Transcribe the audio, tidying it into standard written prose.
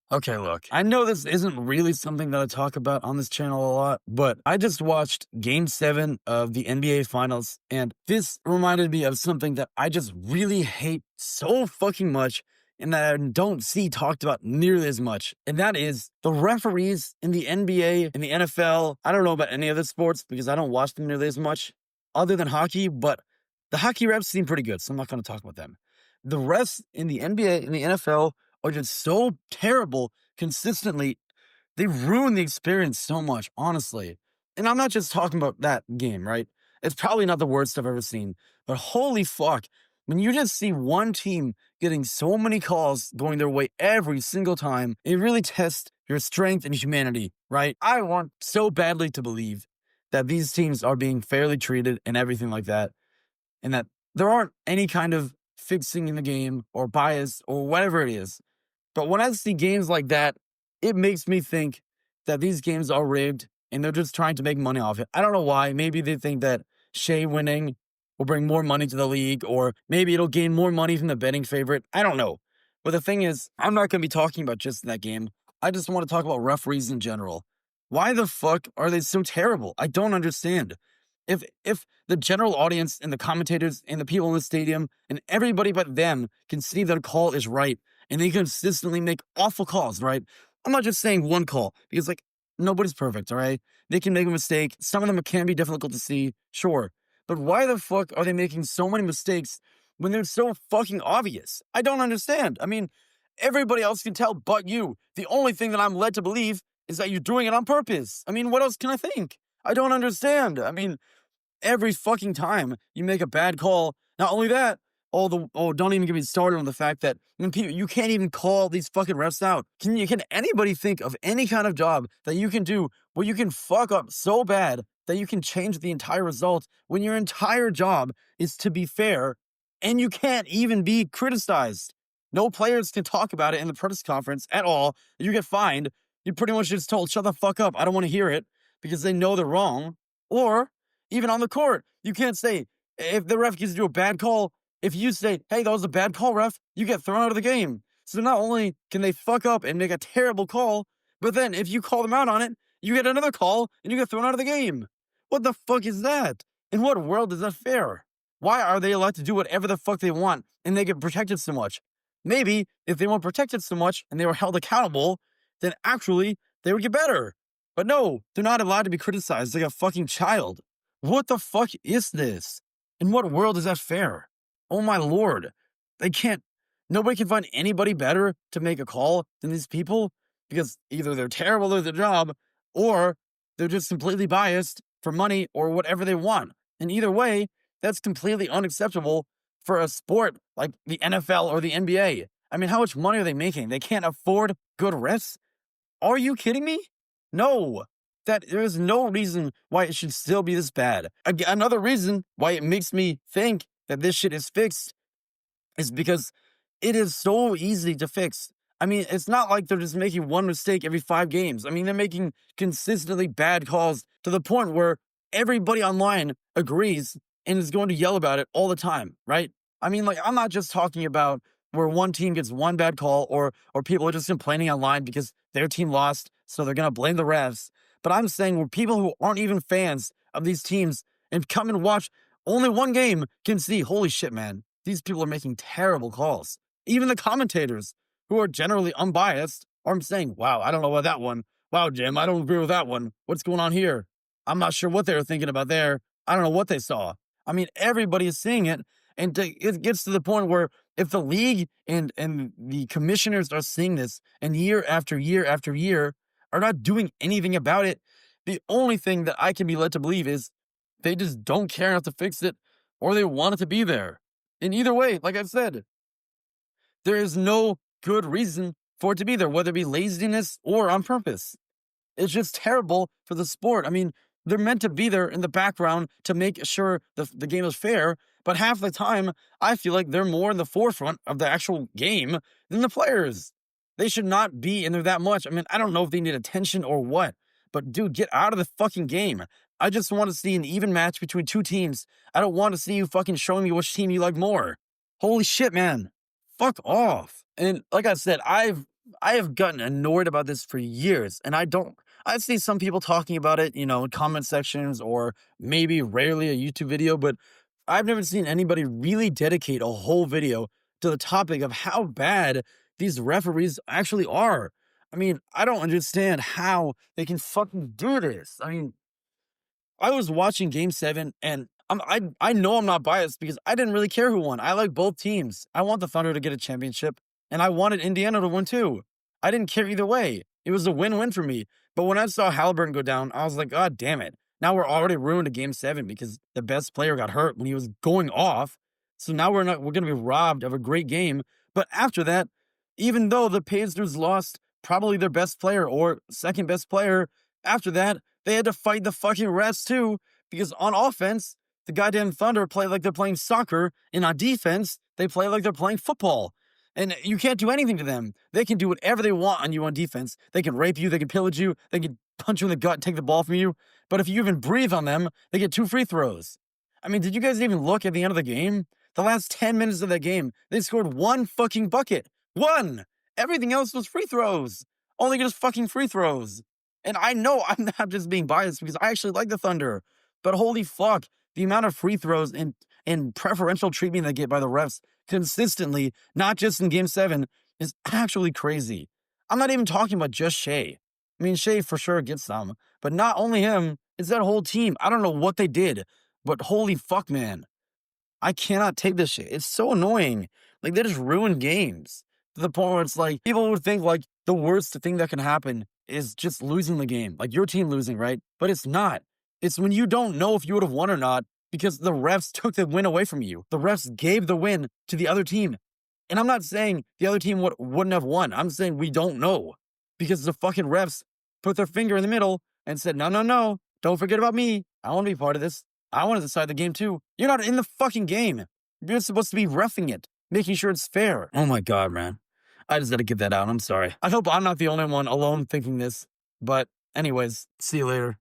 Okay, look, I know this isn't really something that I talk about on this channel a lot, but I just watched game 7 of the NBA Finals, and this reminded me of something that I just really hate so fucking much and that I don't see talked about nearly as much. And that is the referees in the NBA and the NFL. I don't know about any other sports because I don't watch them nearly as much other than hockey, but the hockey refs seem pretty good, so I'm not going to talk about them. The refs in the NBA and the NFL are just so terrible consistently. They ruin the experience so much, honestly. And I'm not just talking about that game, right? It's probably not the worst I've ever seen, but holy fuck, when you just see one team getting so many calls going their way every single time, it really tests your strength and humanity, right? I want so badly to believe that these teams are being fairly treated and everything like that, and that there aren't any kind of fixing in the game or bias or whatever it is. But when I see games like that, it makes me think that these games are rigged and they're just trying to make money off it. I don't know why. Maybe they think that Shea winning will bring more money to the league, or maybe it'll gain more money from the betting favorite. I don't know. But the thing is, I'm not going to be talking about just that game. I just want to talk about referees in general. Why the fuck are they so terrible? I don't understand. If the general audience and the commentators and the people in the stadium and everybody but them can see that a call is right and they consistently make awful calls, right? I'm not just saying one call because like nobody's perfect, all right? They can make a mistake. Some of them can be difficult to see, sure. But why the fuck are they making so many mistakes when they're so fucking obvious? I don't understand. I mean, everybody else can tell but you. The only thing that I'm led to believe is that you're doing it on purpose. I mean, what else can I think? I don't understand. I mean, every fucking time you make a bad call, not only that, don't even get me started on the fact that when people you can't even call these fucking refs out. Can anybody think of any kind of job that you can do where you can fuck up so bad that you can change the entire result when your entire job is to be fair and you can't even be criticized? No players can talk about it in the press conference at all. You get fined. You pretty much just told, shut the fuck up. I don't want to hear it because they know they're wrong. Or even on the court, you can't say, if the ref gives you a bad call, if you say, hey, that was a bad call, ref, you get thrown out of the game. So not only can they fuck up and make a terrible call, but then if you call them out on it, you get another call and you get thrown out of the game. What the fuck is that? In what world is that fair? Why are they allowed to do whatever the fuck they want and they get protected so much? Maybe if they weren't protected so much and they were held accountable, then actually they would get better. But no, they're not allowed to be criticized like a fucking child. What the fuck is this? In what world is that fair? Oh my lord. They can't, nobody can find anybody better to make a call than these people because either they're terrible at their job or they're just completely biased for money or whatever they want. And either way, that's completely unacceptable for a sport like the NFL or the NBA. I mean, how much money are they making? They can't afford good refs? Are you kidding me? No, that there is no reason why it should still be this bad. Another reason why it makes me think that this shit is fixed is because it is so easy to fix. I mean, it's not like they're just making one mistake every 5 games. I mean, they're making consistently bad calls to the point where everybody online agrees and is going to yell about it all the time, right? I mean, like, I'm not just talking about where one team gets one bad call or people are just complaining online because their team lost, so they're going to blame the refs. But I'm saying where people who aren't even fans of these teams and come and watch only one game can see, holy shit, man, these people are making terrible calls. Even the commentators, who are generally unbiased, are saying, wow, I don't know about that one. Wow, Jim, I don't agree with that one. What's going on here? I'm not sure what they were thinking about there. I don't know what they saw. I mean, everybody is seeing it. And it gets to the point where if the league and the commissioners are seeing this and year after year after year are not doing anything about it, the only thing that I can be led to believe is they just don't care enough to fix it or they want it to be there. In either way, like I've said, there is no good reason for it to be there, whether it be laziness or on purpose. It's just terrible for the sport. I mean, they're meant to be there in the background to make sure the game is fair, but half the time, I feel like they're more in the forefront of the actual game than the players. They should not be in there that much. I mean, I don't know if they need attention or what, but dude, get out of the fucking game. I just want to see an even match between two teams. I don't want to see you fucking showing me which team you like more. Holy shit, man. Fuck off. And like I said, I've I have gotten annoyed about this for years, and I see some people talking about it, in comment sections or maybe rarely a YouTube video, but I've never seen anybody really dedicate a whole video to the topic of how bad these referees actually are. I mean, I don't understand how they can fucking do this. I mean, I was watching Game 7, and I know I'm not biased because I didn't really care who won. I like both teams. I want the Thunder to get a championship, and I wanted Indiana to win too. I didn't care either way. It was a win-win for me. But when I saw Halliburton go down, I was like, God damn it. Now we're already ruined a Game 7 because the best player got hurt when he was going off. So now we're gonna be robbed of a great game. But after that, even though the Pacers lost probably their best player or second best player, after that, they had to fight the fucking refs too, because on offense, the goddamn Thunder play like they're playing soccer, and on defense, they play like they're playing football. And you can't do anything to them. They can do whatever they want on you on defense. They can rape you, they can pillage you, they can punch you in the gut and take the ball from you. But if you even breathe on them, they get 2 free throws. I mean, did you guys even look at the end of the game? The last 10 minutes of that game, they scored 1 fucking bucket. 1! Everything else was free throws. Only just fucking free throws. And I know I'm not just being biased because I actually like the Thunder. But holy fuck, the amount of free throws and preferential treatment they get by the refs consistently, not just in Game 7, is actually crazy. I'm not even talking about just Shea. I mean, Shea for sure gets some, but not only him, it's that whole team. I don't know what they did, but holy fuck, man. I cannot take this shit. It's so annoying. Like, they just ruin games to the point where it's like people would think like the worst thing that can happen is just losing the game, like your team losing, right? But it's not. It's when you don't know if you would have won or not because the refs took the win away from you. The refs gave the win to the other team. And I'm not saying the other team wouldn't have won. I'm saying we don't know because the fucking refs put their finger in the middle and said, no, no, no, don't forget about me. I want to be part of this. I want to decide the game too. You're not in the fucking game. You're supposed to be reffing it, making sure it's fair. Oh my God, man. I just got to get that out. I'm sorry. I hope I'm not the only one alone thinking this. But anyways, see you later.